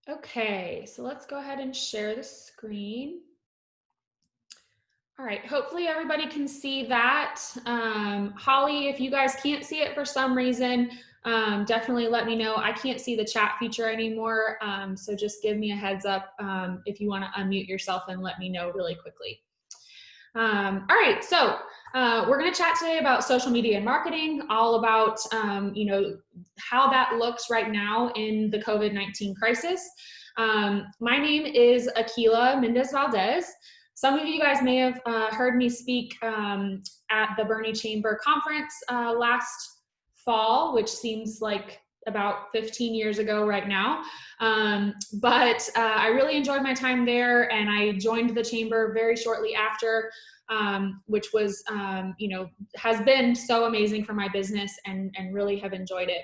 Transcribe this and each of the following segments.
Okay, so let's go ahead and share the screen. All right, hopefully everybody can see that. Holly, if you guys can't see it for some reason, definitely let me know. I can't see the chat feature anymore, so just give me a heads up if you want to unmute yourself and let me know really quickly. All right, so we're going to chat today about social media and marketing, all about how that looks right now in the COVID-19 crisis. My name is Akila Mendez-Valdez. Some of you guys may have heard me speak at the Bernie Chamber conference last fall, which seems like about 15 years ago right now. But I really enjoyed my time there, and I joined the chamber very shortly after, which was, has been so amazing for my business, and really have enjoyed it.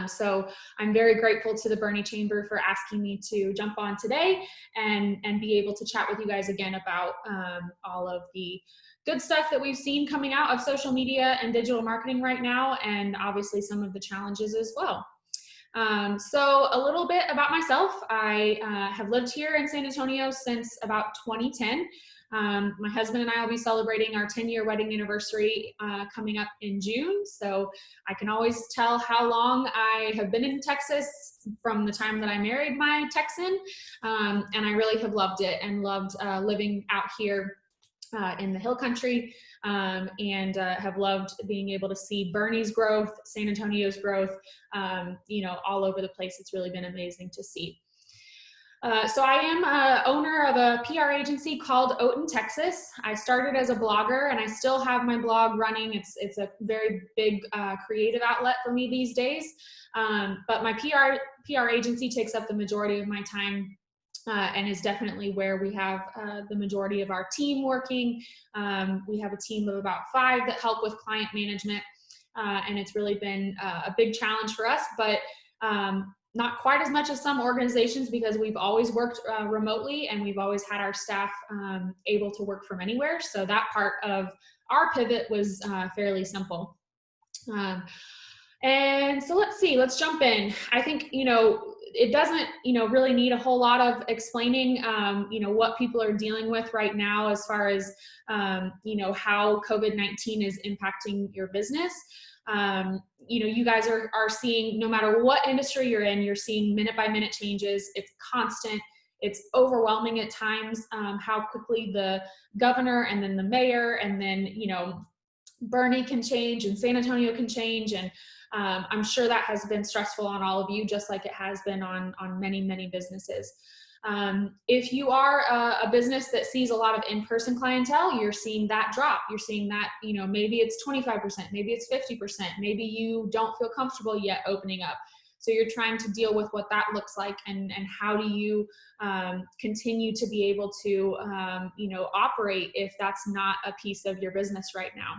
So I'm very grateful to the Bernie Chamber for asking me to jump on today and be able to chat with you guys again about all of the good stuff that we've seen coming out of social media and digital marketing right now, and obviously some of the challenges as well. So a little bit about myself. I have lived here in San Antonio since about 2010. My husband and I will be celebrating our 10-year wedding anniversary coming up in June. So I can always tell how long I have been in Texas from the time that I married my Texan. And I really have loved it and loved living out here in the hill country, and have loved being able to see Bernie's growth, San Antonio's growth, all over the place. It's really been amazing to see. So I am owner of a PR agency called Audit, Texas. I started as a blogger, and I still have my blog running. It's a very big creative outlet for me these days. But my PR agency takes up the majority of my time, and is definitely where we have the majority of our team working. We have a team of about 5 that help with client management, and it's really been a big challenge for us, but not quite as much as some organizations, because we've always worked remotely, and we've always had our staff able to work from anywhere. So that part of our pivot was fairly simple. And so let's jump in. I think, it doesn't, really need a whole lot of explaining, what people are dealing with right now as far as, how COVID-19 is impacting your business. You guys are seeing, no matter what industry you're in, you're seeing minute by minute changes. It's constant. It's overwhelming at times, how quickly the governor and then the mayor and then, Bernie can change and San Antonio can change. And I'm sure that has been stressful on all of you, just like it has been on many, many businesses. If you are a business that sees a lot of in-person clientele, you're seeing that drop. You're seeing that, maybe it's 25%, maybe it's 50%, maybe you don't feel comfortable yet opening up. So you're trying to deal with what that looks like, and how do you continue to be able to, operate if that's not a piece of your business right now.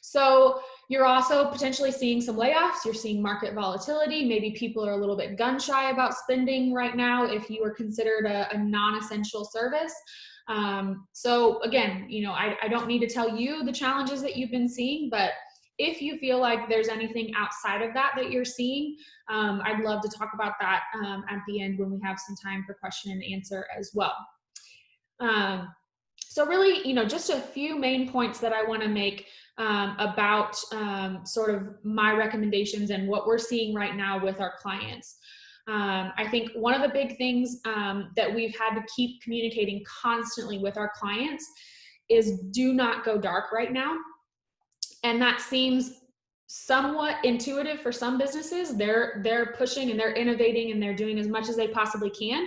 So you're also potentially seeing some layoffs. You're seeing market volatility. Maybe people are a little bit gun shy about spending right now if you are considered a non-essential service. So again, I don't need to tell you the challenges that you've been seeing, but if you feel like there's anything outside of that you're seeing, I'd love to talk about that at the end when we have some time for question and answer as well. So really, just a few main points that I want to make about sort of my recommendations and what we're seeing right now with our clients. I think one of the big things that we've had to keep communicating constantly with our clients is do not go dark right now. And that seems somewhat intuitive for some businesses. They're pushing and they're innovating and they're doing as much as they possibly can.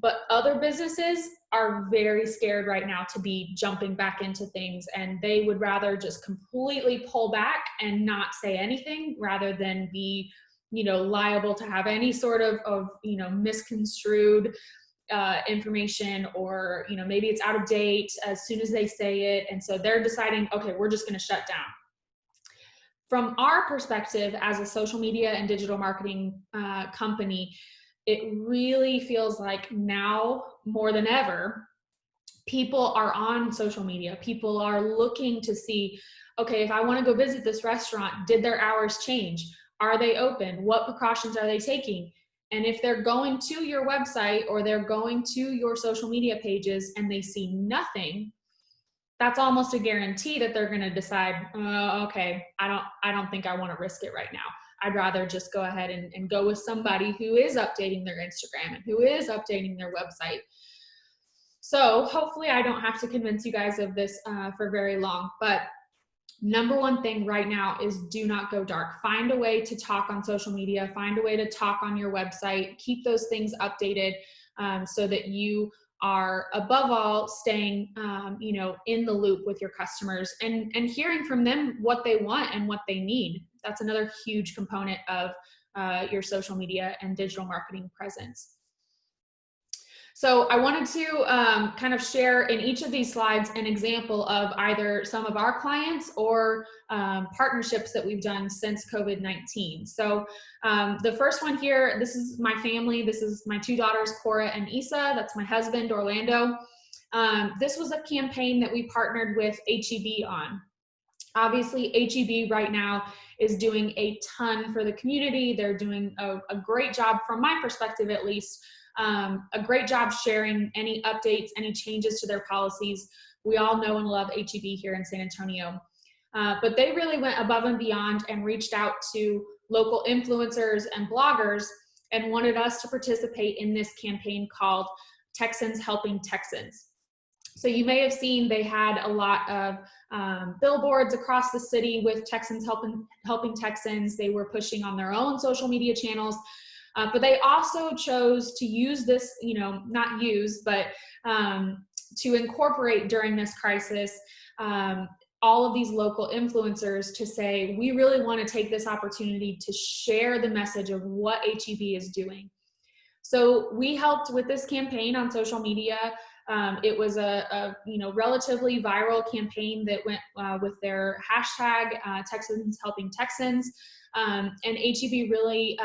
But other businesses are very scared right now to be jumping back into things, and they would rather just completely pull back and not say anything rather than be, liable to have any sort of misconstrued information, or, maybe it's out of date as soon as they say it. And so they're deciding, okay, we're just going to shut down. From our perspective as a social media and digital marketing company, it really feels like now more than ever, people are on social media. People are looking to see, okay, if I want to go visit this restaurant, did their hours change? Are they open? What precautions are they taking? And if they're going to your website or they're going to your social media pages and they see nothing, that's almost a guarantee that they're going to decide, oh, okay, I don't think I want to risk it right now. I'd rather just go ahead and go with somebody who is updating their Instagram and who is updating their website. So hopefully I don't have to convince you guys of this for very long, but number one thing right now is do not go dark. Find a way to talk on social media, find a way to talk on your website, keep those things updated so that you are above all staying in the loop with your customers and hearing from them what they want and what they need. That's another huge component of your social media and digital marketing presence. So I wanted to kind of share in each of these slides an example of either some of our clients or partnerships that we've done since COVID-19. So the first one here, this is my family. This is my two daughters, Cora and Isa. That's my husband, Orlando. This was a campaign that we partnered with HEB on. Obviously, HEB right now is doing a ton for the community. They're doing a great job, from my perspective at least, a great job sharing any updates, any changes to their policies. We all know and love HEB here in San Antonio. But they really went above and beyond and reached out to local influencers and bloggers and wanted us to participate in this campaign called Texans Helping Texans. So you may have seen they had a lot of billboards across the city with Texans helping Texans. They were pushing on their own social media channels, but they also chose to use this, not use, but to incorporate during this crisis all of these local influencers to say, we really want to take this opportunity to share the message of what HEB is doing. So we helped with this campaign on social media. It was a relatively viral campaign that went with their hashtag Texans Helping Texans, and HEB really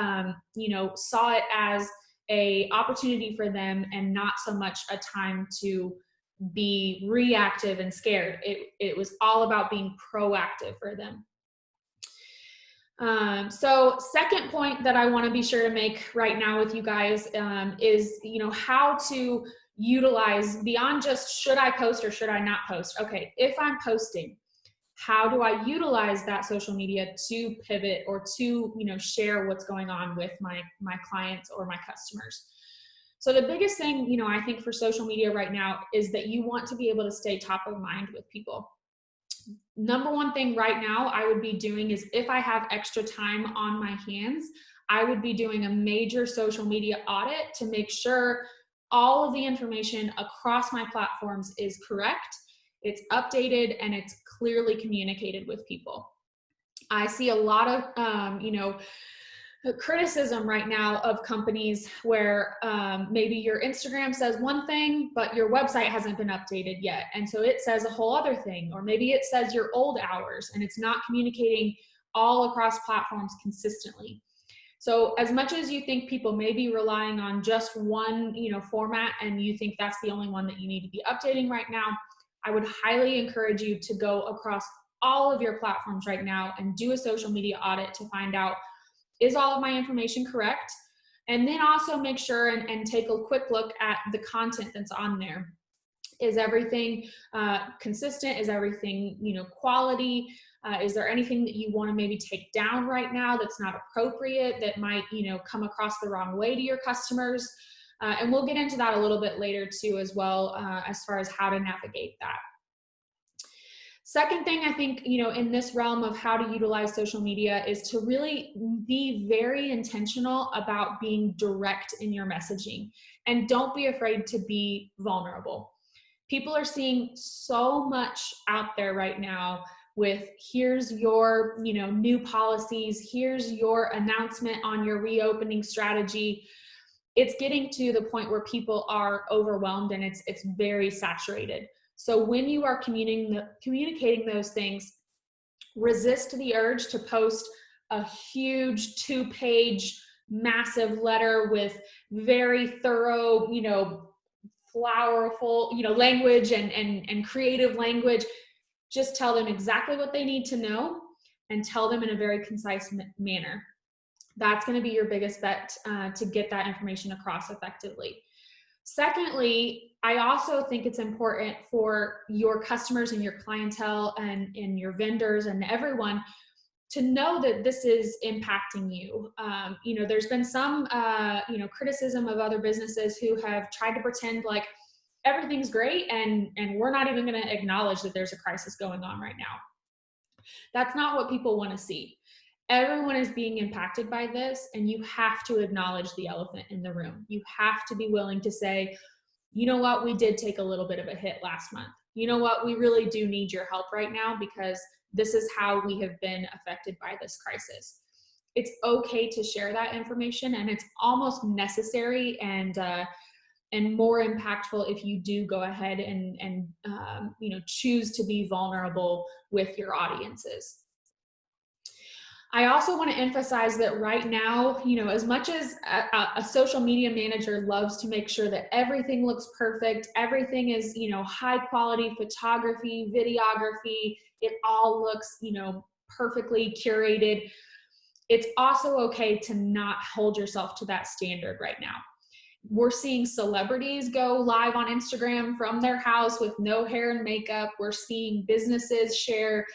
saw it as a opportunity for them and not so much a time to be reactive and scared. It was all about being proactive for them. So second point that I want to be sure to make right now with you guys is how to utilize beyond just should I post or should I not post. Okay, if I'm posting, how do I utilize that social media to pivot or to share what's going on with my clients or my customers? So the biggest thing I think for social media right now is that you want to be able to stay top of mind with people. Number one thing right now I would be doing is, if I have extra time on my hands, I would be doing a major social media audit to make sure all of the information across my platforms is correct, it's updated, and it's clearly communicated with people. I see a lot of, criticism right now of companies where maybe your Instagram says one thing, but your website hasn't been updated yet. And so it says a whole other thing, or maybe it says your old hours and it's not communicating all across platforms consistently. So as much as you think people may be relying on just one, format, and you think that's the only one that you need to be updating right now, I would highly encourage you to go across all of your platforms right now and do a social media audit to find out, is all of my information correct? And then also make sure and take a quick look at the content that's on there. Is everything consistent? Is everything, quality? Is there anything that you want to maybe take down right now that's not appropriate, that might, come across the wrong way to your customers? And we'll get into that a little bit later too, as well, as far as how to navigate that. Second thing I think, in this realm of how to utilize social media is to really be very intentional about being direct in your messaging, and don't be afraid to be vulnerable. People are seeing so much out there right now with, here's your, new policies, here's your announcement on your reopening strategy. It's getting to the point where people are overwhelmed and it's very saturated. So when you are communicating those things, resist the urge to post a huge 2-page massive letter with very thorough, flowerful, language and creative language. Just tell them exactly what they need to know and tell them in a very concise manner. That's going to be your biggest bet to get that information across effectively. Secondly, I also think it's important for your customers and your clientele and your vendors and everyone to know that this is impacting you. There's been some, criticism of other businesses who have tried to pretend like everything's great and we're not even going to acknowledge that there's a crisis going on right now. That's not what people want to see. Everyone is being impacted by this, and you have to acknowledge the elephant in the room. You have to be willing to say, you know what, we did take a little bit of a hit last month. You know what, we really do need your help right now because this is how we have been affected by this crisis. It's okay to share that information, and it's almost necessary and more impactful if you do go ahead and choose to be vulnerable with your audiences. I also want to emphasize that right now, as much as a social media manager loves to make sure that everything looks perfect, everything is, high quality photography, videography, it all looks, perfectly curated. It's also okay to not hold yourself to that standard right now. We're seeing celebrities go live on Instagram from their house with no hair and makeup. We're seeing businesses share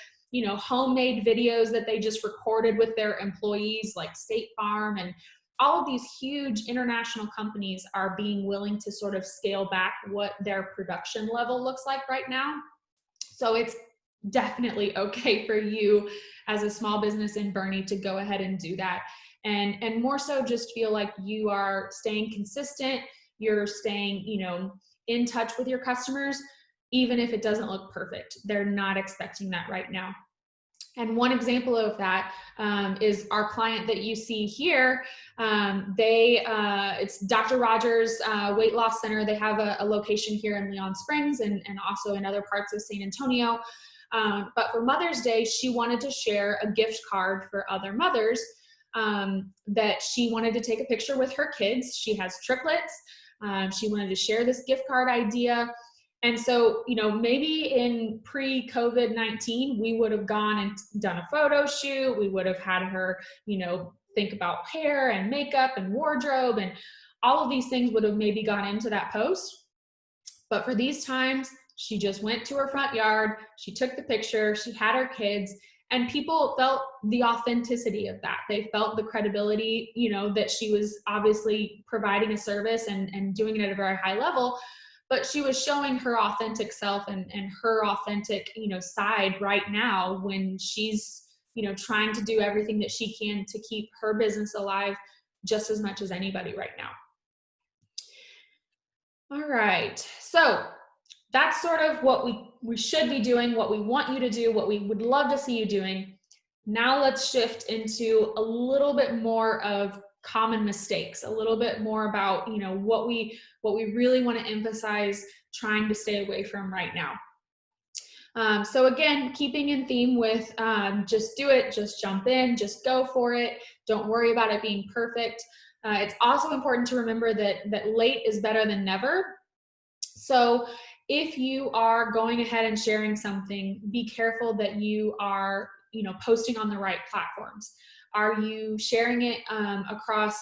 homemade videos that they just recorded with their employees, like State Farm, and all of these huge international companies are being willing to sort of scale back what their production level looks like right now. So it's definitely okay for you as a small business in Boerne to go ahead and do that. And more so just feel like you are staying consistent, you're staying, in touch with your customers, even if it doesn't look perfect. They're not expecting that right now. And one example of that is our client that you see here. It's Dr. Rogers Weight Loss Center. They have a location here in Leon Springs and also in other parts of San Antonio. But for Mother's Day, she wanted to share a gift card for other mothers that she wanted to take a picture with her kids. She has triplets. She wanted to share this gift card idea. And so, maybe in pre-COVID-19, we would have gone and done a photo shoot. We would have had her, think about hair and makeup and wardrobe, and all of these things would have maybe gone into that post. But for these times, she just went to her front yard, she took the picture, she had her kids, and people felt the authenticity of that. They felt the credibility, that she was obviously providing a service and doing it at a very high level. But she was showing her authentic self and her authentic, side right now when she's, trying to do everything that she can to keep her business alive just as much as anybody right now. All right. So that's sort of what we should be doing, what we want you to do, what we would love to see you doing. Now let's shift into a little bit more of common mistakes, a little bit more about, what we really want to emphasize trying to stay away from right now. So again, keeping in theme with just do it, just jump in, just go for it. Don't worry about it being perfect. It's also important to remember that late is better than never. So if you are going ahead and sharing something, be careful that you are, posting on the right platforms. Are you sharing it across,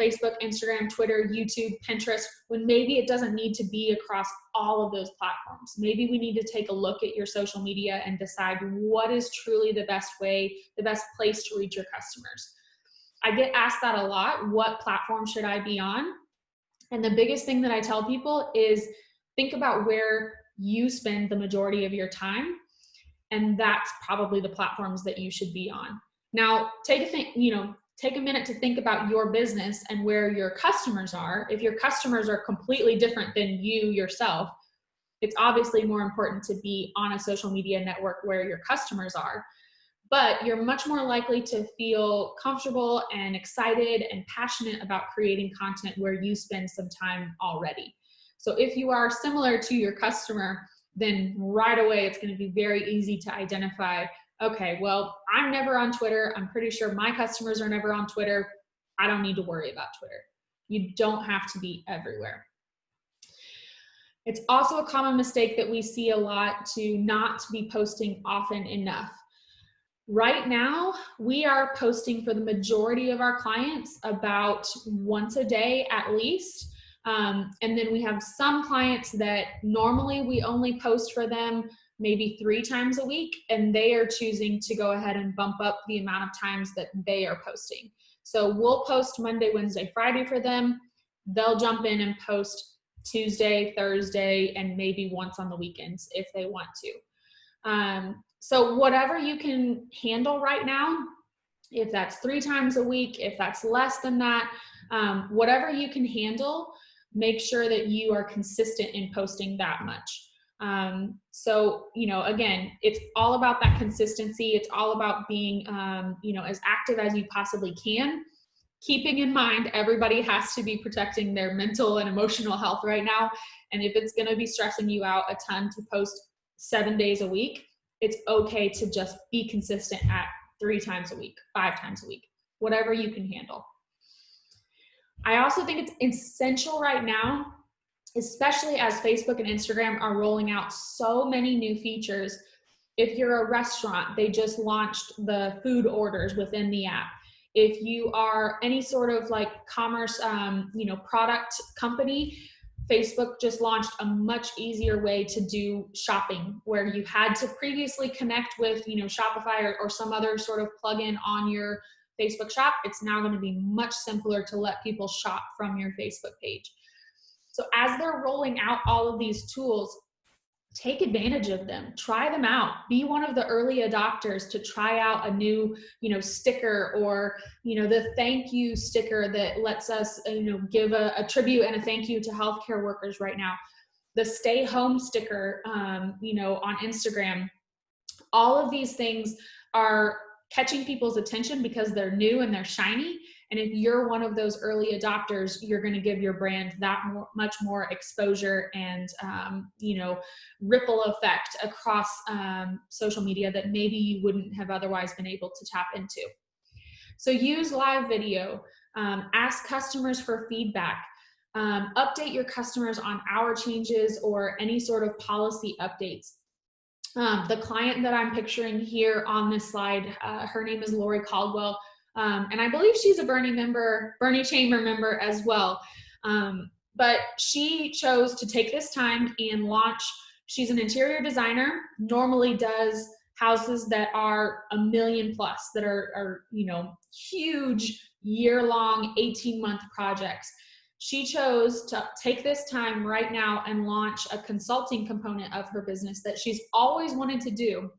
Facebook, Instagram, Twitter, YouTube, Pinterest, when maybe it doesn't need to be across all of those platforms? Maybe we need to take a look at your social media and decide what is truly the best way, the best place to reach your customers. I get asked that a lot. What platform should I be on? And the biggest thing that I tell people is think about where you spend the majority of your time, and that's probably the platforms that you should be on. Now, take a minute to think about your business and where your customers are. If your customers are completely different than you yourself, it's obviously more important to be on a social media network where your customers are. But you're much more likely to feel comfortable and excited and passionate about creating content where you spend some time already. So if you are similar to your customer, then right away it's going to be very easy to identify, okay, well, I'm never on Twitter. I'm pretty sure my customers are never on Twitter. I don't need to worry about Twitter. You don't have to be everywhere. It's also a common mistake that we see a lot to not be posting often enough. Right now, we are posting for the majority of our clients about once a day at least. And then we have some clients that normally we only post for them maybe 3 times a week, and they are choosing to go ahead and bump up the amount of times that they are posting. So we'll post Monday, Wednesday, Friday for them. They'll jump in and post Tuesday, Thursday, and maybe once on the weekends if they want to. So whatever you can handle right now, if that's 3 times a week, if that's less than that, whatever you can handle, make sure that you are consistent in posting that much. So, again, it's all about that consistency. It's all about being, as active as you possibly can. Keeping in mind, everybody has to be protecting their mental and emotional health right now. And if it's going to be stressing you out a ton to post 7 days a week, it's okay to just be consistent at 3 times a week, 5 times a week, whatever you can handle. I also think it's essential right now, especially as Facebook and Instagram are rolling out so many new features. If you're a restaurant, they just launched the food orders within the app. If you are any sort of like commerce, product company, Facebook just launched a much easier way to do shopping, where you had to previously connect with, Shopify or some other sort of plugin on your Facebook shop. It's now going to be much simpler to let people shop from your Facebook page. So as they're rolling out all of these tools, take advantage of them, try them out, be one of the early adopters to try out a new, sticker, or, the thank you sticker that lets us, give a tribute and a thank you to healthcare workers right now. The stay home sticker, on Instagram. All of these things are catching people's attention because they're new and they're shiny. And if you're one of those early adopters, you're going to give your brand that much more exposure and, ripple effect across social media that maybe you wouldn't have otherwise been able to tap into. So use live video, ask customers for feedback, update your customers on hour changes or any sort of policy updates. The client that I'm picturing here on this slide, her name is Lori Caldwell. And I believe she's a Bernie Chamber member as well. But she chose to take this time and launch. She's an interior designer, normally does houses that are $1 million plus, that are huge year-long 18-month projects. She chose to take this time right now and launch a consulting component of her business that she's always wanted to do.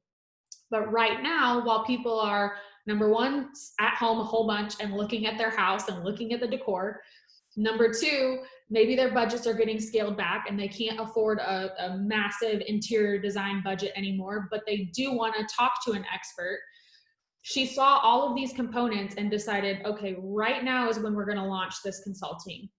But right now, while people are, number one, at home a whole bunch and looking at their house and looking at the decor. Number two, maybe their budgets are getting scaled back and they can't afford a massive interior design budget anymore, but they do want to talk to an expert. She saw all of these components and decided, okay, right now is when we're going to launch this consulting.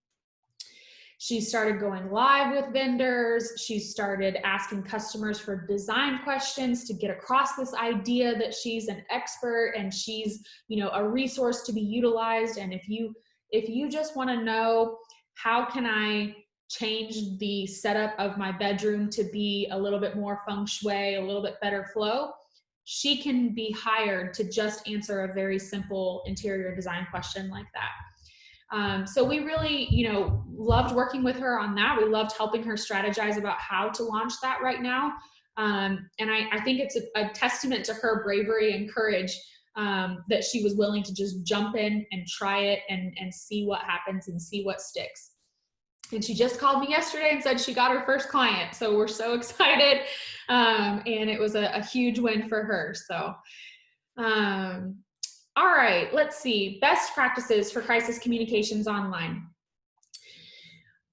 She started going live with vendors. She started asking customers for design questions to get across this idea that she's an expert and she's, a resource to be utilized. And if you just want to know, how can I change the setup of my bedroom to be a little bit more feng shui, a little bit better flow, she can be hired to just answer a very simple interior design question like that. So we really, loved working with her on that. We loved helping her strategize about how to launch that right now. And I think it's a testament to her bravery and courage that she was willing to just jump in and try it and see what happens and see what sticks. And she just called me yesterday and said she got her first client. So we're so excited. And it was a huge win for her. So, all right, let's see. Best practices for crisis communications online.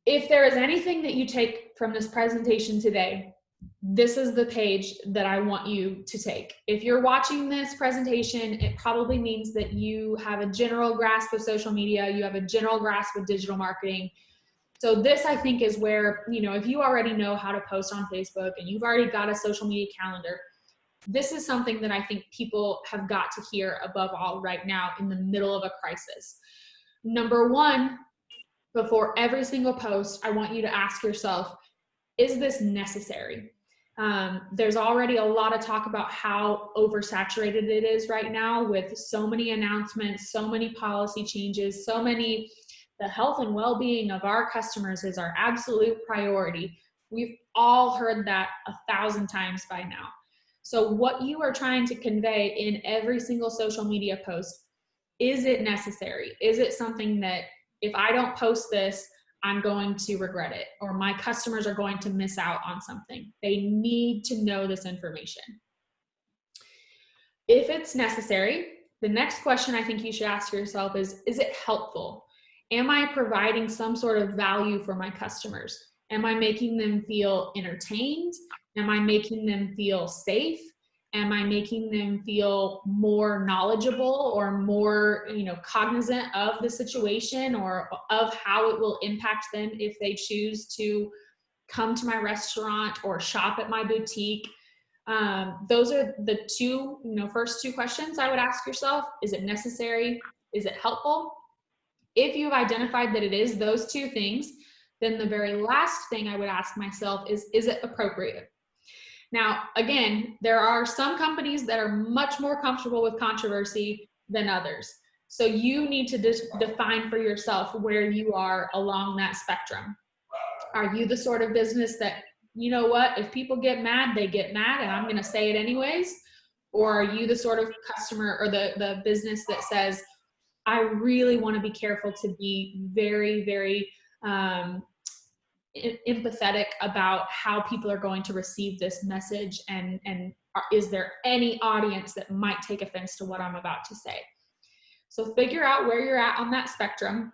If there is anything that you take from this presentation today, this is the page that I want you to take. If you're watching this presentation, it probably means that you have a general grasp of social media, you have a general grasp of digital marketing. So this, I think, is where, if you already know how to post on Facebook and you've already got a social media calendar, this is something that I think people have got to hear above all right now in the middle of a crisis. Number one, before every single post, I want you to ask yourself, is this necessary? There's already a lot of talk about how oversaturated it is right now with so many announcements, so many policy changes, the health and well-being of our customers is our absolute priority. We've all heard that 1,000 times by now. So what you are trying to convey in every single social media post, is it necessary? Is it something that if I don't post this, I'm going to regret it, or my customers are going to miss out on something? They need to know this information. If it's necessary, the next question I think you should ask yourself is it helpful? Am I providing some sort of value for my customers? Am I making them feel entertained? Am I making them feel safe? Am I making them feel more knowledgeable or more, cognizant of the situation or of how it will impact them if they choose to come to my restaurant or shop at my boutique? Those are the first two questions I would ask yourself. Is it necessary? Is it helpful? If you've identified that it is those two things, then the very last thing I would ask myself is it appropriate? Now, again, there are some companies that are much more comfortable with controversy than others. So you need to define for yourself where you are along that spectrum. Are you the sort of business that, you know what, if people get mad, they get mad and I'm going to say it anyways? Or are you the sort of customer or the business that says, I really want to be careful to be very, very empathetic about how people are going to receive this message, and is there any audience that might take offense to what I'm about to say? So figure out where you're at on that spectrum,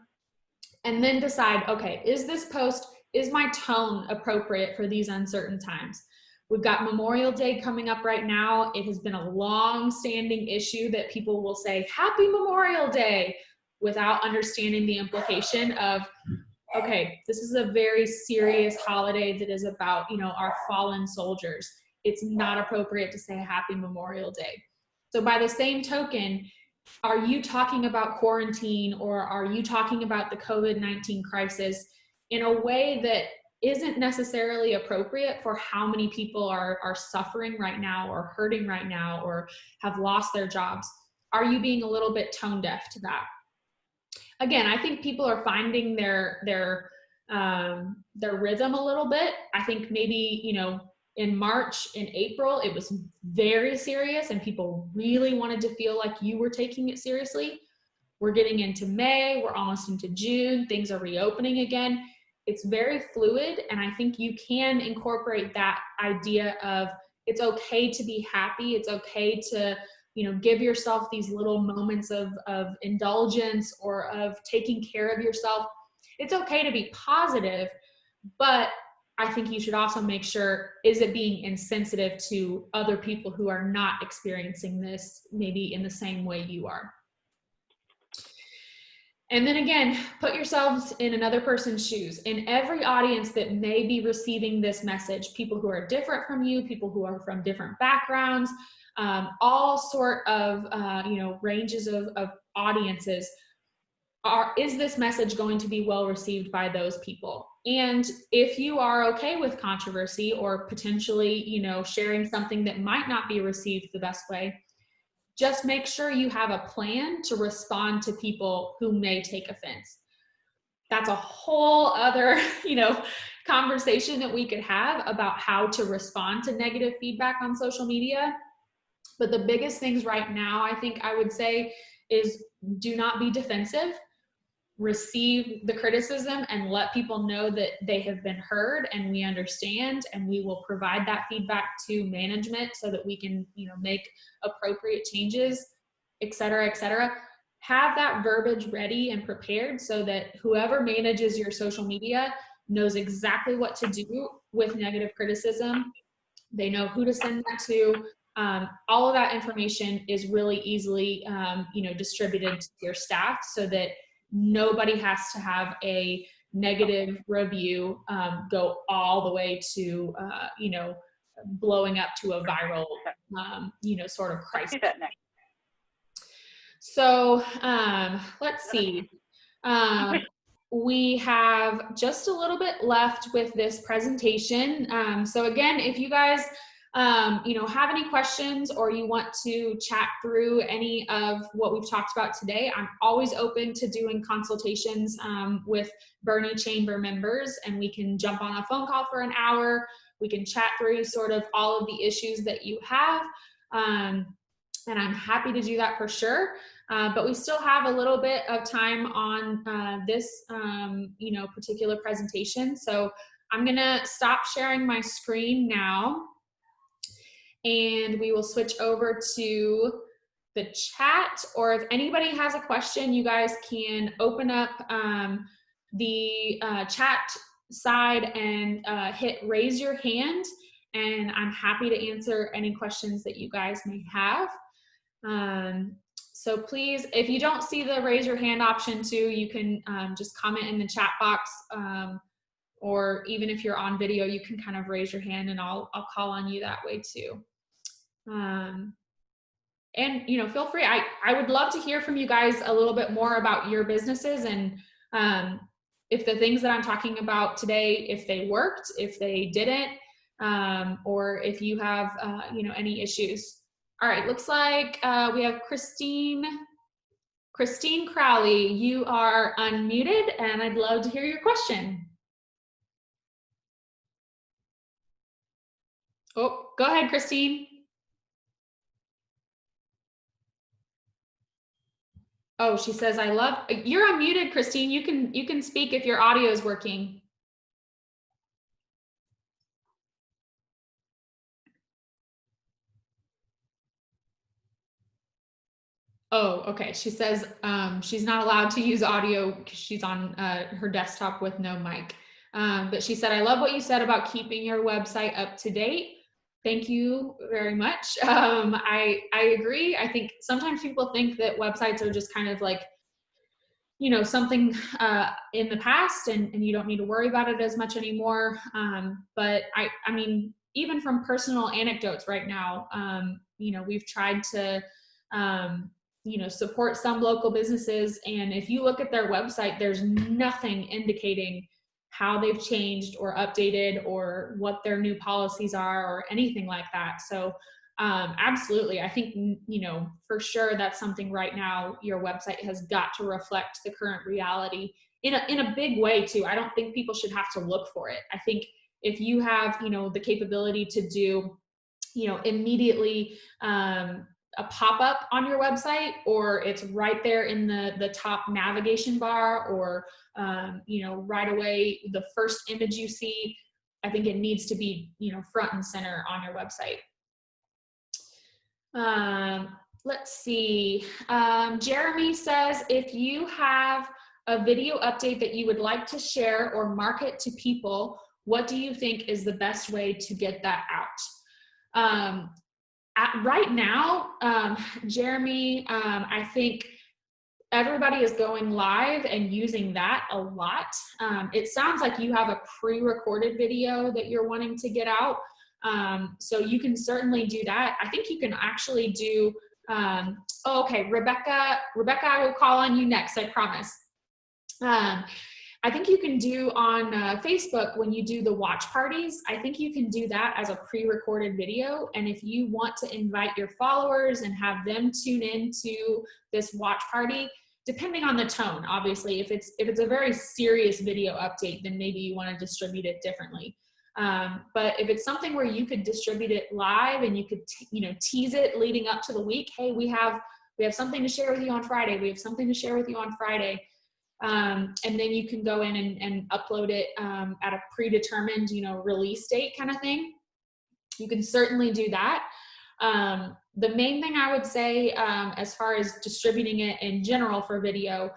and then decide, okay, is my tone appropriate for these uncertain times? We've got Memorial Day coming up right now. It has been a long-standing issue that people will say, Happy Memorial Day, without understanding the implication of, okay, this is a very serious holiday that is about, our fallen soldiers. It's not appropriate to say Happy Memorial Day. So by the same token, are you talking about quarantine, or are you talking about the COVID-19 crisis in a way that isn't necessarily appropriate for how many people are suffering right now or hurting right now or have lost their jobs? Are you being a little bit tone deaf to that? Again, I think people are finding their rhythm a little bit. I think maybe, in March, in April, it was very serious and people really wanted to feel like you were taking it seriously. We're getting into May, we're almost into June, things are reopening again. It's very fluid, and I think you can incorporate that idea of it's okay to be happy, it's okay to give yourself these little moments of indulgence or of taking care of yourself. It's okay to be positive, but I think you should also make sure, is it being insensitive to other people who are not experiencing this maybe in the same way you are? And then again, put yourselves in another person's shoes. In every audience that may be receiving this message, people who are different from you, people who are from different backgrounds, all sort of ranges of audiences, is this message going to be well received by those people? And if you are okay with controversy or potentially sharing something that might not be received the best way, just make sure you have a plan to respond to people who may take offense. That's a whole other conversation that we could have about how to respond to negative feedback on social media. But the biggest things right now, I think I would say, is do not be defensive. Receive the criticism and let people know that they have been heard and we understand, and we will provide that feedback to management so that we can make appropriate changes, et cetera, et cetera. Have that verbiage ready and prepared so that whoever manages your social media knows exactly what to do with negative criticism. They know who to send that to. All of that information is really easily distributed to your staff so that nobody has to have a negative review go all the way to blowing up to a viral sort of crisis. So let's see. we have just a little bit left with this presentation. So again, if you guys have any questions or you want to chat through any of what we've talked about today, I'm always open to doing consultations with Bernie Chamber members, and we can jump on a phone call for an hour. We can chat through sort of all of the issues that you have. And I'm happy to do that for sure. But we still have a little bit of time on this, particular presentation. So I'm gonna stop sharing my screen now, and we will switch over to the chat. Or if anybody has a question, you guys can open up the chat side and hit raise your hand, and I'm happy to answer any questions that you guys may have. So please, if you don't see the raise your hand option too, you can just comment in the chat box, or even if you're on video, you can kind of raise your hand and I'll call on you that way too. And feel free. I would love to hear from you guys a little bit more about your businesses, and if the things that I'm talking about today, if they worked, if they didn't, or if you have any issues. All right, looks like we have Christine Crowley. You are unmuted, and I'd love to hear your question. Oh, go ahead, Christine. Oh, she says, you're unmuted, Christine. You can speak if your audio is working. Oh, okay. She says she's not allowed to use audio because she's on her desktop with no mic. But she said, I love what you said about keeping your website up to date. Thank you very much. I agree. I think sometimes people think that websites are just kind of like, something in the past, and you don't need to worry about it as much anymore. But I mean, even from personal anecdotes right now, we've tried to, support some local businesses. And if you look at their website, there's nothing indicating how they've changed or updated or what their new policies are or anything like that. So absolutely. I think, for sure that's something right now your website has got to reflect the current reality in a big way too. I don't think people should have to look for it. I think if you have, the capability to do, immediately a pop-up on your website, or it's right there in the top navigation bar, or, right away, the first image you see, I think it needs to be, front and center on your website. Let's see. Jeremy says, if you have a video update that you would like to share or market to people, what do you think is the best way to get that out? Right now, Jeremy, I think everybody is going live and using that a lot. It sounds like you have a pre-recorded video that you're wanting to get out. So you can certainly do that. I think you can actually do, okay, Rebecca, I will call on you next, I promise. I think you can do on Facebook, when you do the watch parties, I think you can do that as a pre-recorded video. And if you want to invite your followers and have them tune in to this watch party, depending on the tone, obviously, if it's a very serious video update, then maybe you want to distribute it differently. But if it's something where you could distribute it live and you could, tease it leading up to the week, hey, we have something to share with you on Friday. We have something to share with you on Friday. And then you can go in and upload it at a predetermined, release date kind of thing. You can certainly do that. The main thing I would say as far as distributing it in general for video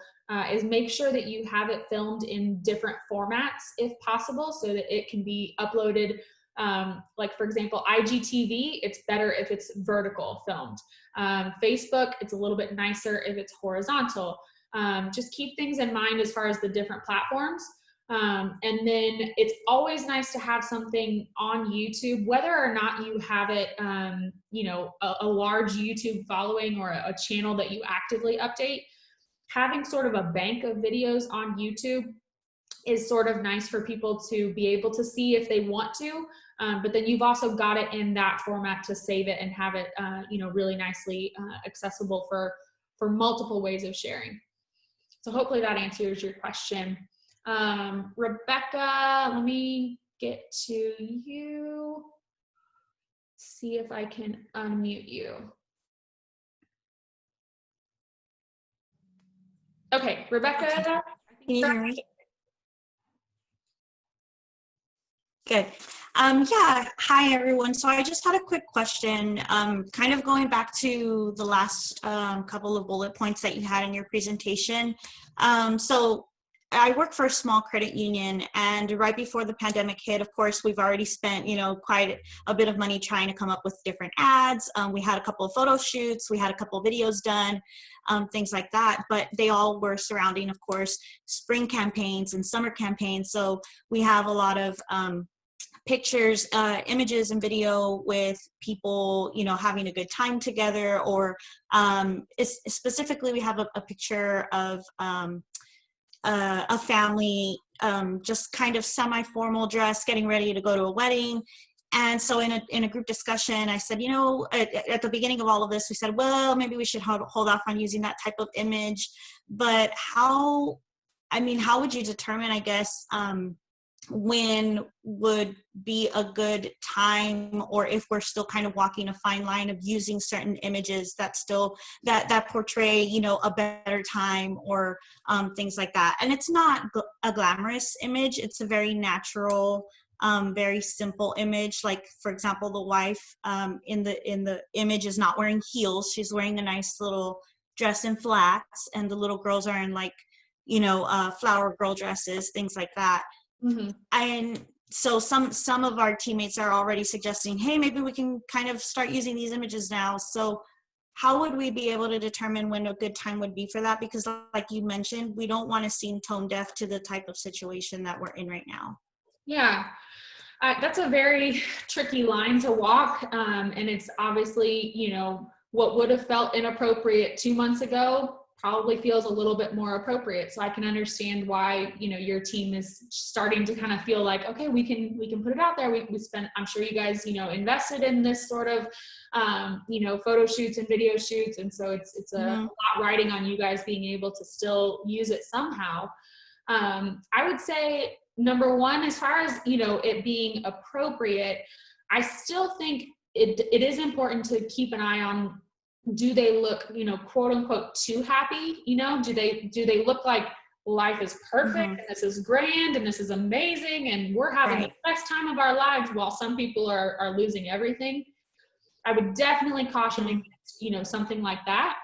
is make sure that you have it filmed in different formats if possible, so that it can be uploaded. Like for example, IGTV, it's better if it's vertical filmed. Facebook, it's a little bit nicer if it's horizontal. Just keep things in mind as far as the different platforms. And then it's always nice to have something on YouTube, whether or not you have it, a large YouTube following or a channel that you actively update. Having sort of a bank of videos on YouTube is sort of nice for people to be able to see if they want to. But then you've also got it in that format to save it and have it, really nicely accessible for multiple ways of sharing. So hopefully that answers your question. Rebecca, let me get to you. See if I can unmute you. Okay, Rebecca. Okay. Can you hear me? Good. Yeah, hi everyone. So I just had a quick question, kind of going back to the last couple of bullet points that you had in your presentation. So I work for a small credit union, and right before the pandemic hit, of course, we've already spent, quite a bit of money trying to come up with different ads. We had a couple of photo shoots, we had a couple of videos done, things like that, but they all were surrounding, of course, spring campaigns and summer campaigns. So we have a lot of pictures, images and video with people, having a good time together, or specifically we have a picture of a family just kind of semi-formal dress getting ready to go to a wedding. And so in a group discussion, I said, at the beginning of all of this, we said, well, maybe we should hold off on using that type of image. But how would you determine, I guess, when would be a good time, or if we're still kind of walking a fine line of using certain images that still that portray a better time, or things like that? And it's not a glamorous image, it's a very natural, very simple image. Like, for example, the wife in the image is not wearing heels, she's wearing a nice little dress in flats, and the little girls are in flower girl dresses, things like that. Mm-hmm. And so some of our teammates are already suggesting, hey, maybe we can kind of start using these images now. So how would we be able to determine when a good time would be for that? Because like you mentioned, we don't want to seem tone deaf to the type of situation that we're in right now. Yeah, that's a very tricky line to walk. And it's obviously, what would have felt inappropriate 2 months ago probably feels a little bit more appropriate. So I can understand why, your team is starting to kind of feel like, okay, we can put it out there. We spent, I'm sure you guys, invested in this sort of, photo shoots and video shoots. And so it's a lot riding on you guys being able to still use it somehow. I would say, number one, as far as, it being appropriate, I still think it is important to keep an eye on, do they look, quote unquote, too happy? Do they look like life is perfect, and this is grand, and this is amazing, and we're having the best time of our lives, while some people are losing everything? I would definitely caution against, something like that.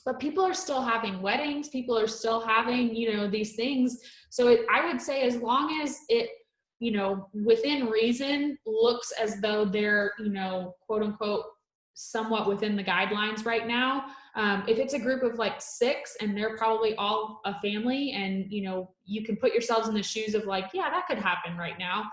But people are still having weddings, people are still having, these things. So I would say, as long as it, within reason, looks as though they're, quote unquote, somewhat within the guidelines right now. If it's a group of like 6 and they're probably all a family, and you can put yourselves in the shoes of like, yeah, that could happen right now,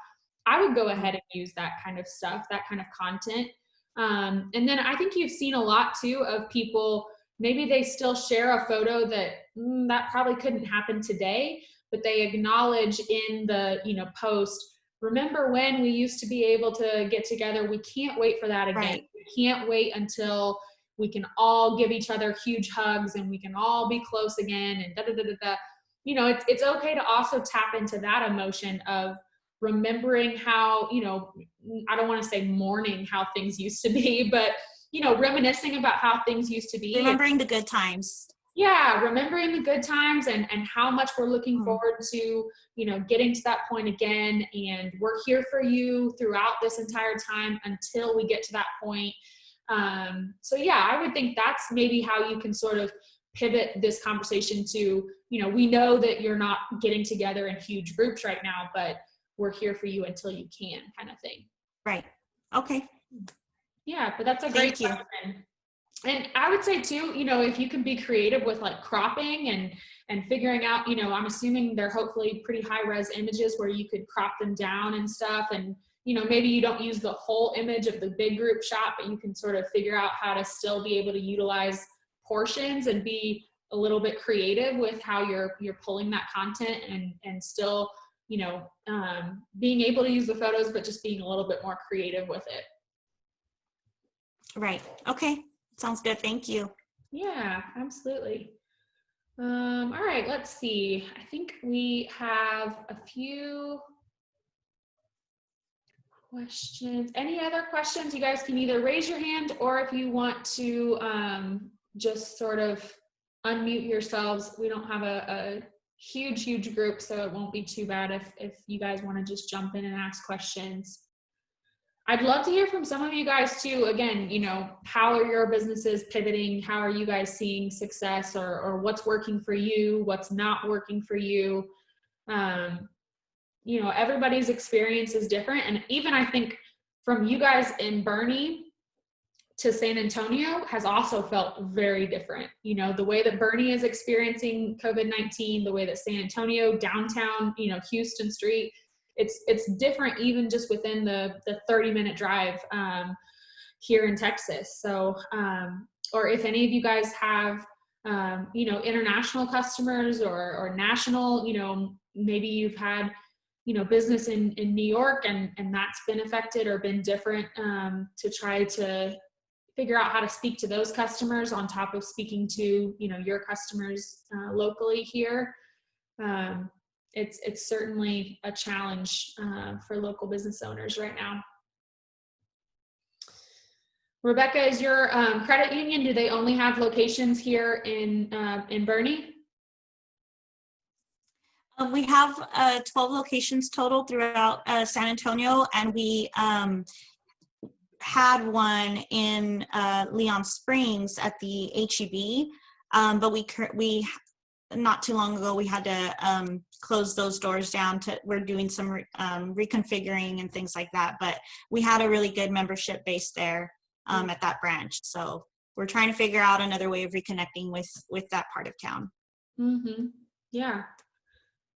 I would go ahead and use that kind of stuff, that kind of content. And then I think you've seen a lot too of people, maybe they still share a photo that that probably couldn't happen today, but they acknowledge in the post, remember when we used to be able to get together? We can't wait for that again. Right. We can't wait until we can all give each other huge hugs and we can all be close again, and da da da da da. It's okay to also tap into that emotion of remembering how, I don't want to say mourning how things used to be, but reminiscing about how things used to be. Remembering the good times. Yeah, remembering the good times, and how much we're looking forward to, getting to that point again. And we're here for you throughout this entire time until we get to that point. So yeah, I would think that's maybe how you can sort of pivot this conversation to, we know that you're not getting together in huge groups right now, but we're here for you until you can, kind of thing. Right. Okay. Yeah, but that's a great question. And I would say too, if you can be creative with like cropping and figuring out, I'm assuming they're hopefully pretty high res images where you could crop them down and stuff. And, maybe you don't use the whole image of the big group shot, but you can sort of figure out how to still be able to utilize portions and be a little bit creative with how you're pulling that content, and still, you know, being able to use the photos, but just being a little bit more creative with it. Right. Okay. Sounds good. Thank you. Yeah, absolutely. All right, let's see. I think we have a few questions. Any other questions? You guys can either raise your hand, or if you want to just sort of unmute yourselves. We don't have a huge group, so it won't be too bad if you guys want to just jump in and ask questions. I'd love to hear from some of you guys too. Again, you know, how are your businesses pivoting? How are you guys seeing success, or what's working for you? What's not working for you? You know, everybody's experience is different. And even I think from you guys in Boerne to San Antonio has also felt very different. You know, the way that Boerne is experiencing COVID-19, the way that San Antonio, downtown, you know, Houston Street, it's different even just within the 30-minute drive here in Texas. So, or if any of you guys have, you know, international customers or national, you know, maybe you've had, you know, business in New York and that's been affected or been different, to try to figure out how to speak to those customers on top of speaking to, you know, your customers locally here. It's certainly a challenge for local business owners right now. Rebecca, is your credit union, do they only have locations here in Boerne? We have 12 locations total throughout San Antonio, and we had one in Leon Springs at the HEB, but we not too long ago we had to close those doors down. We're doing some reconfiguring and things like that, but we had a really good membership base there at that branch, so we're trying to figure out another way of reconnecting with that part of town. Mm-hmm.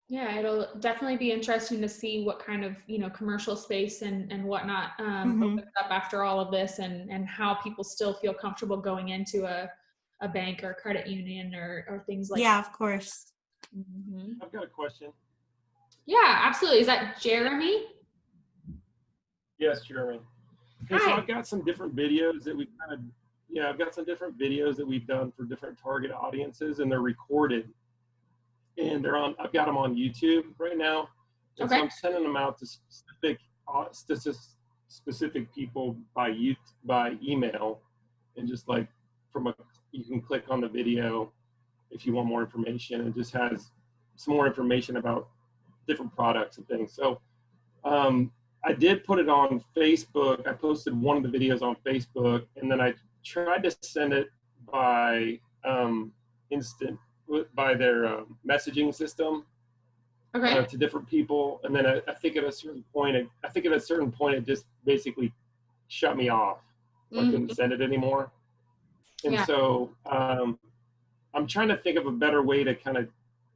Yeah, it'll definitely be interesting to see what kind of, you know, commercial space and whatnot opens up after all of this, and how people still feel comfortable going into a bank or credit union or things like that. Yeah, of course. Mm-hmm. I've got a question. Yeah, absolutely. Is that Jeremy? Yes, Jeremy. Okay, so I've got some different videos that we've kind of, I've got some different videos that we've done for different target audiences, and they're recorded. And they're on, I've got them on YouTube right now. And so I'm sending them out to specific people by email, and just like you can click on the video if you want more information. It just has some more information about different products and things. So I did put it on Facebook. I posted one of the videos on Facebook, and then I tried to send it by by their messaging system to different people, and then I think at a certain point it just basically shut me off. I couldn't send it anymore, and so I'm trying to think of a better way to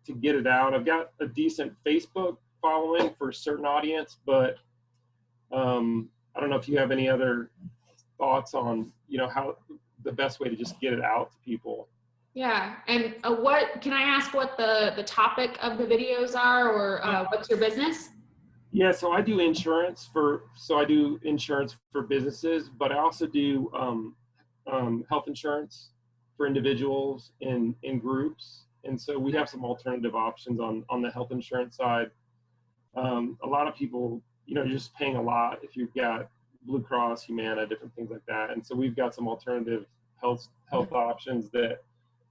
to get it out. I've got a decent Facebook following for a certain audience, but I don't know if you have any other thoughts on how the best way to just get it out to people. Yeah, and what can I ask what the topic of the videos are, or what's your business? Yeah, so I do insurance for businesses, but I also do health insurance for individuals in groups, and so we have some alternative options on the health insurance side. A lot of people, you're just paying a lot if you've got Blue Cross, Humana, different things like that, and so we've got some alternative health options that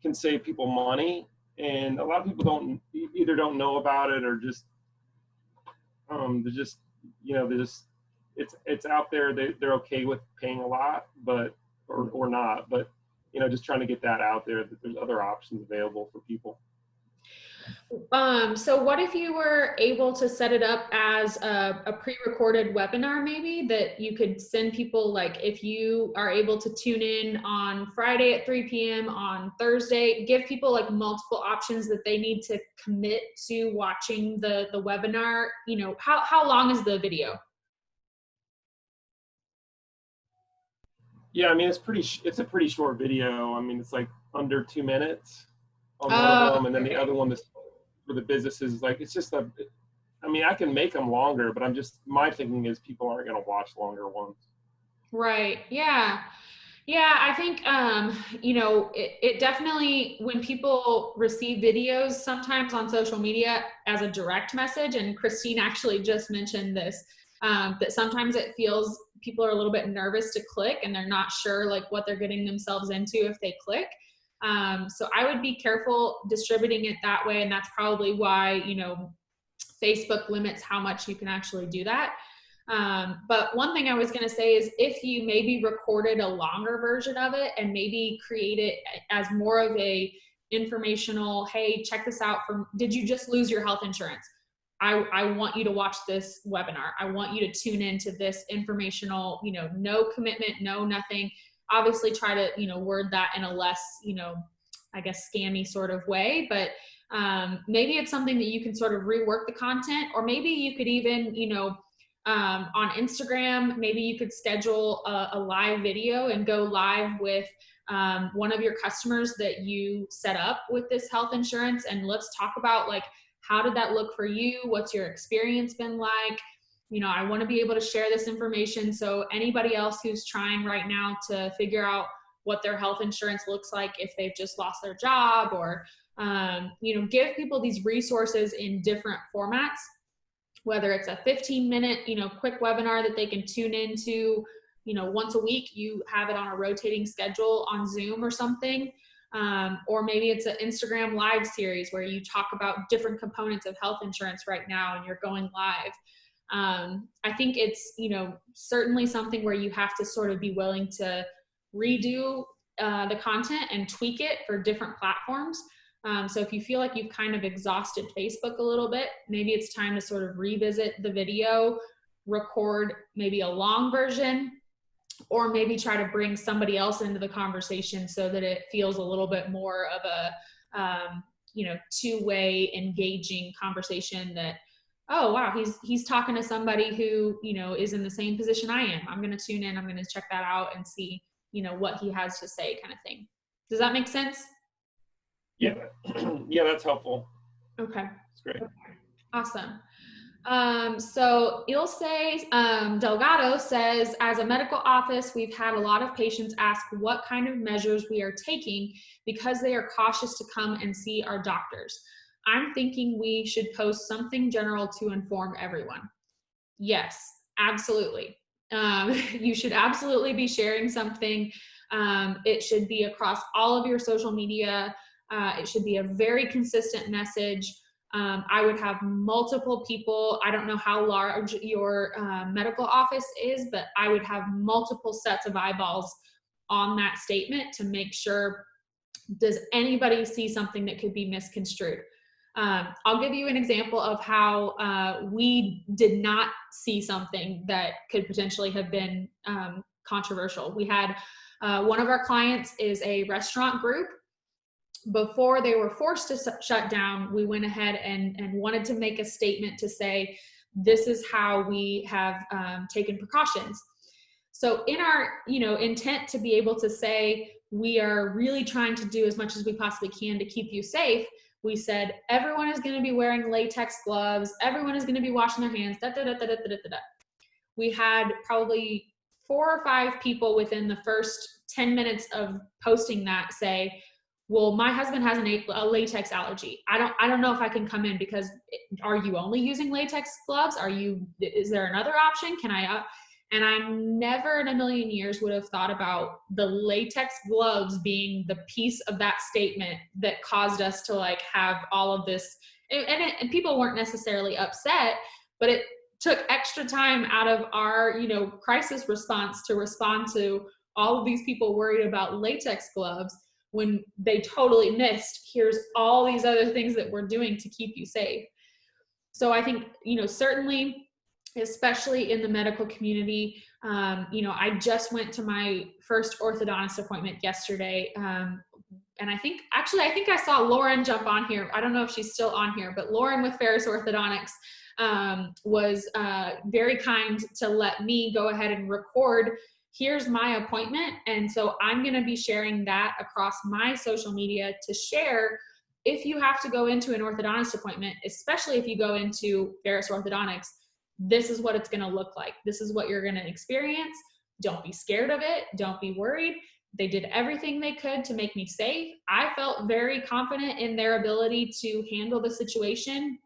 can save people money, and a lot of people either don't know about it, or just it's out there. They're okay with paying a lot, but or not, but just trying to get that out there, that there's other options available for people. So what if you were able to set it up as a pre-recorded webinar, maybe, that you could send people, like if you are able to tune in on Friday at 3 p.m. on Thursday, give people like multiple options that they need to commit to watching the webinar. How long is the video? Yeah, I mean, it's a pretty short video. I mean, it's like under 2 minutes. on one of them, and then the other one for the businesses is like, it's just I mean, I can make them longer, but my thinking is people aren't going to watch longer ones. Right. Yeah. Yeah, I think, it definitely, when people receive videos sometimes on social media as a direct message, and Christine actually just mentioned this, that sometimes it feels people are a little bit nervous to click and they're not sure like what they're getting themselves into if they click. So I would be careful distributing it that way. And that's probably why, Facebook limits how much you can actually do that. But one thing I was going to say is if you maybe recorded a longer version of it and maybe create it as more of a informational, hey, check this out did you just lose your health insurance? I want you to watch this webinar. I want you to tune into this informational, no commitment, no nothing. Obviously try to, word that in a less, I guess, scammy sort of way, but maybe it's something that you can sort of rework the content, or maybe you could even, on Instagram, maybe you could schedule a live video and go live with one of your customers that you set up with this health insurance. And let's talk about like, how did that look for you? What's your experience been like? I want to be able to share this information. So anybody else who's trying right now to figure out what their health insurance looks like if they've just lost their job, or, give people these resources in different formats, whether it's a 15-minute, quick webinar that they can tune into, once a week, you have it on a rotating schedule on Zoom or something. Or maybe it's an Instagram live series where you talk about different components of health insurance right now and you're going live. I think it's, certainly something where you have to sort of be willing to redo the content and tweak it for different platforms. So if you feel like you've kind of exhausted Facebook a little bit, maybe it's time to sort of revisit the video, record maybe a long version, or maybe try to bring somebody else into the conversation so that it feels a little bit more of a, two-way engaging conversation that, oh, wow, he's talking to somebody who, is in the same position I am. I'm going to tune in. I'm going to check that out and see, what he has to say, kind of thing. Does that make sense? Yeah. Yeah, that's helpful. Okay. That's great. Okay. Awesome. So Ilse Delgado says, as a medical office, we've had a lot of patients ask what kind of measures we are taking because they are cautious to come and see our doctors. I'm thinking we should post something general to inform everyone. Yes, absolutely. You should absolutely be sharing something. It should be across all of your social media. It should be a very consistent message. I would have multiple people. I don't know how large your medical office is, but I would have multiple sets of eyeballs on that statement to make sure, does anybody see something that could be misconstrued? I'll give you an example of how we did not see something that could potentially have been controversial. We had one of our clients is a restaurant group. Before they were forced to shut down, we went ahead and wanted to make a statement to say, this is how we have taken precautions. So in our, intent to be able to say, we are really trying to do as much as we possibly can to keep you safe, we said, everyone is going to be wearing latex gloves. Everyone is going to be washing their hands. We had probably 4 or 5 people within the first 10 minutes of posting that say, well, my husband has a latex allergy. I don't know if I can come in because are you only using latex gloves? Is there another option? Can I, and I never in a million years would have thought about the latex gloves being the piece of that statement that caused us to like have all of this. And people weren't necessarily upset, but it took extra time out of our, crisis response to respond to all of these people worried about latex gloves, when they totally missed, here's all these other things that we're doing to keep you safe. So I think, certainly, especially in the medical community, I just went to my first orthodontist appointment yesterday. And I think I saw Lauren jump on here. I don't know if she's still on here, but Lauren with Ferris Orthodontics was very kind to let me go ahead and record, here's my appointment. And so I'm going to be sharing that across my social media to share if you have to go into an orthodontist appointment, especially if you go into Ferris Orthodontics, this is what it's going to look like. This is what you're going to experience. Don't be scared of it. Don't be worried. They did everything they could to make me safe. I felt very confident in their ability to handle the situation.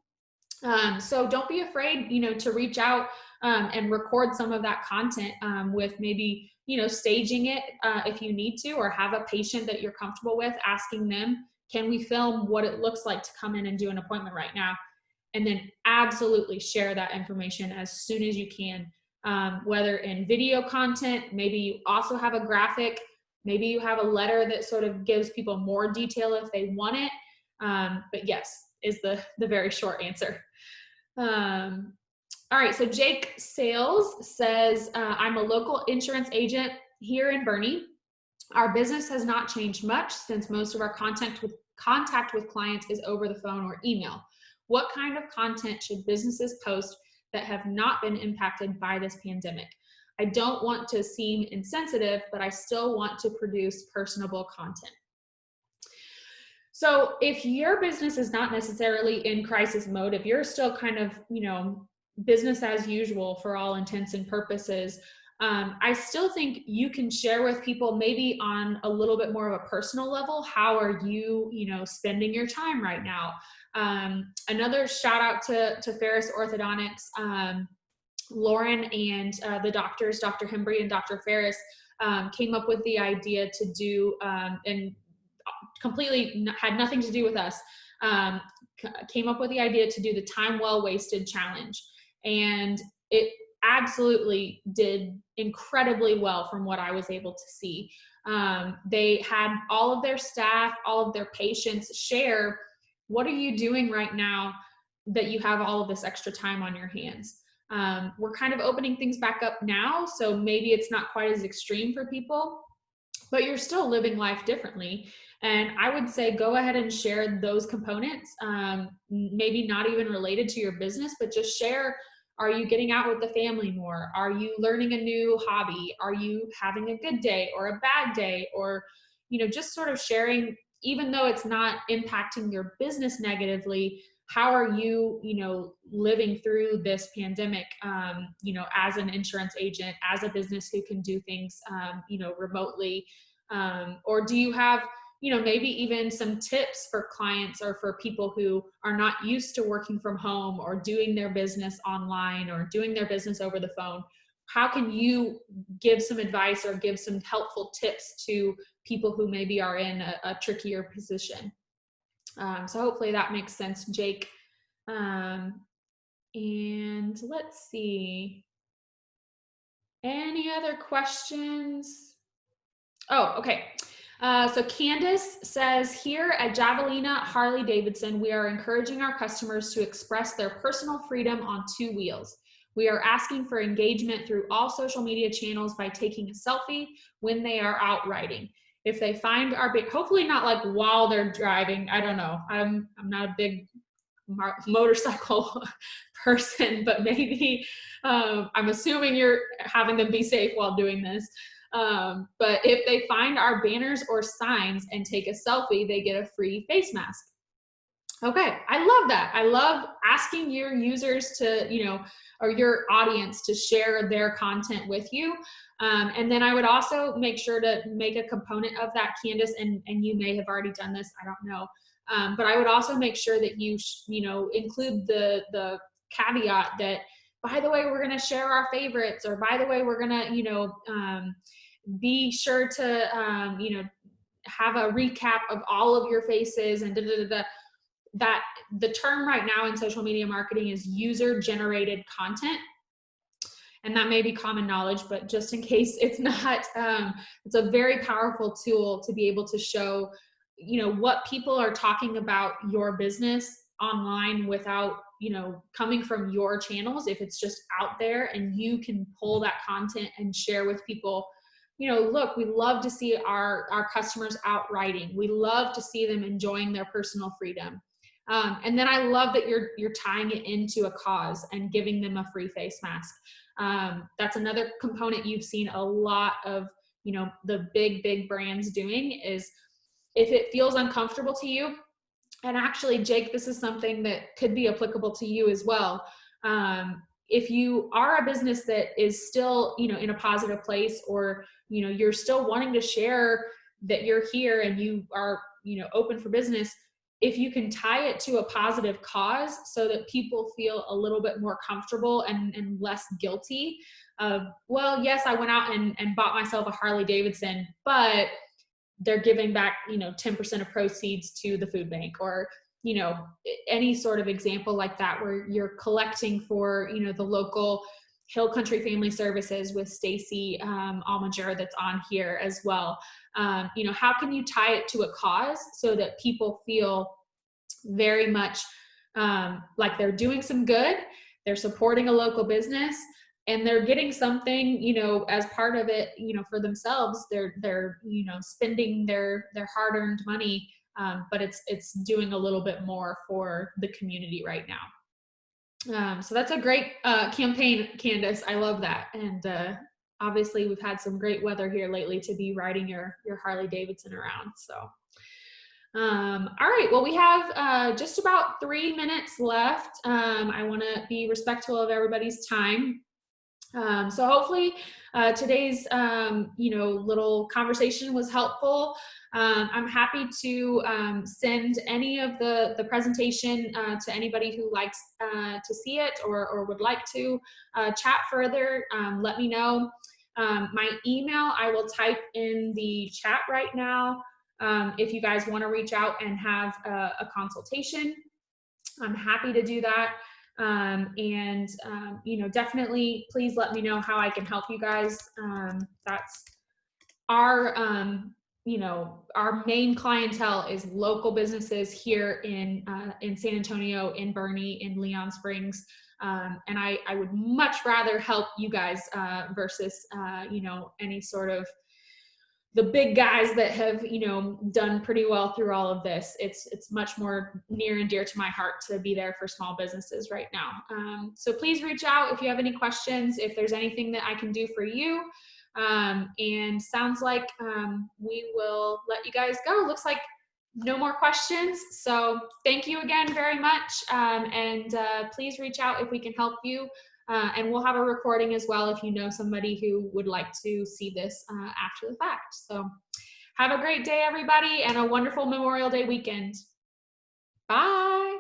So don't be afraid, to reach out and record some of that content with maybe, staging it if you need to, or have a patient that you're comfortable with, asking them, can we film what it looks like to come in and do an appointment right now? And then absolutely share that information as soon as you can, whether in video content, maybe you also have a graphic, maybe you have a letter that sort of gives people more detail if they want it. But yes, is the very short answer. All right, so Jake Sales says, I'm a local insurance agent here in Boerne. Our business has not changed much since most of our contact with clients is over the phone or email. What kind of content should businesses post that have not been impacted by this pandemic? I don't want to seem insensitive, but I still want to produce personable content. So if your business is not necessarily in crisis mode, if you're still kind of, business as usual for all intents and purposes, I still think you can share with people maybe on a little bit more of a personal level. How are you, spending your time right now? Another shout out to Ferris Orthodontics. Lauren and the doctors, Dr. Hembry and Dr. Ferris, came up with the idea to do, and completely had nothing to do with us, came up with the idea to do the Time Well Wasted Challenge. And it absolutely did incredibly well from what I was able to see. They had all of their staff, all of their patients share, what are you doing right now that you have all of this extra time on your hands? We're kind of opening things back up now, so maybe it's not quite as extreme for people, but you're still living life differently. And I would say go ahead and share those components, maybe not even related to your business, but just share, are you getting out with the family more? Are you learning a new hobby? Are you having a good day or a bad day? Or, just sort of sharing, even though it's not impacting your business negatively, how are you, living through this pandemic, as an insurance agent, as a business who can do things, remotely? Or do you have, maybe even some tips for clients or for people who are not used to working from home or doing their business online or doing their business over the phone? How can you give some advice or give some helpful tips to people who maybe are in a trickier position? So hopefully that makes sense, Jake. And let's see. Any other questions? Oh, okay. So Candace says, here at Javelina Harley-Davidson, we are encouraging our customers to express their personal freedom on two wheels. We are asking for engagement through all social media channels by taking a selfie when they are out riding. If they find our hopefully not like while they're driving. I don't know. I'm not a big motorcycle person, but maybe I'm assuming you're having them be safe while doing this. But if they find our banners or signs and take a selfie, they get a free face mask. Okay, I love that. I love asking your users to, or your audience to share their content with you. And then I would also make sure to make a component of that, Candace, and you may have already done this, I don't know. But I would also make sure that you, include the caveat that, by the way, we're going to share our favorites, or by the way, we're going to, be sure to, have a recap of all of your faces and that the term right now in social media marketing is user-generated content. And that may be common knowledge, but just in case it's not, it's a very powerful tool to be able to show, what people are talking about your business online without, coming from your channels. If it's just out there and you can pull that content and share with people, look, we love to see our customers out riding. We love to see them enjoying their personal freedom. And then I love that you're tying it into a cause and giving them a free face mask. That's another component you've seen a lot of, the big brands doing is, if it feels uncomfortable to you, And actually, Jake, this is something that could be applicable to you as well. If you are a business that is still, in a positive place, or, you're still wanting to share that you're here and you are, open for business, if you can tie it to a positive cause so that people feel a little bit more comfortable and less guilty of, well, yes, I went out and bought myself a Harley Davidson, but they're giving back, 10% of proceeds to the food bank, or, any sort of example like that, where you're collecting for, the local Hill Country Family Services with Stacy Almager that's on here as well. How can you tie it to a cause so that people feel very much like they're doing some good, they're supporting a local business, and they're getting something, as part of it, for themselves. They're spending their hard-earned money, but it's doing a little bit more for the community right now. So that's a great campaign, Candace. I love that. And obviously we've had some great weather here lately to be riding your Harley Davidson around. So all right, well, we have just about 3 minutes left. I want to be respectful of everybody's time. So hopefully today's, little conversation was helpful. I'm happy to send any of the presentation to anybody who likes to see it, or would like to chat further. Let me know. My email, I will type in the chat right now. If you guys want to reach out and have a consultation, I'm happy to do that. Definitely please let me know how I can help you guys. That's our, our main clientele is local businesses here in San Antonio, in Bernie, in Leon Springs. And I would much rather help you guys versus, any sort of the big guys that have, done pretty well through all of this. It's much more near and dear to my heart to be there for small businesses right now. So please reach out if you have any questions, if there's anything that I can do for you. And sounds like we will let you guys go. Looks like no more questions. So thank you again very much. And please reach out if we can help you. And we'll have a recording as well if you know somebody who would like to see this after the fact. So have a great day, everybody, and a wonderful Memorial Day weekend. Bye.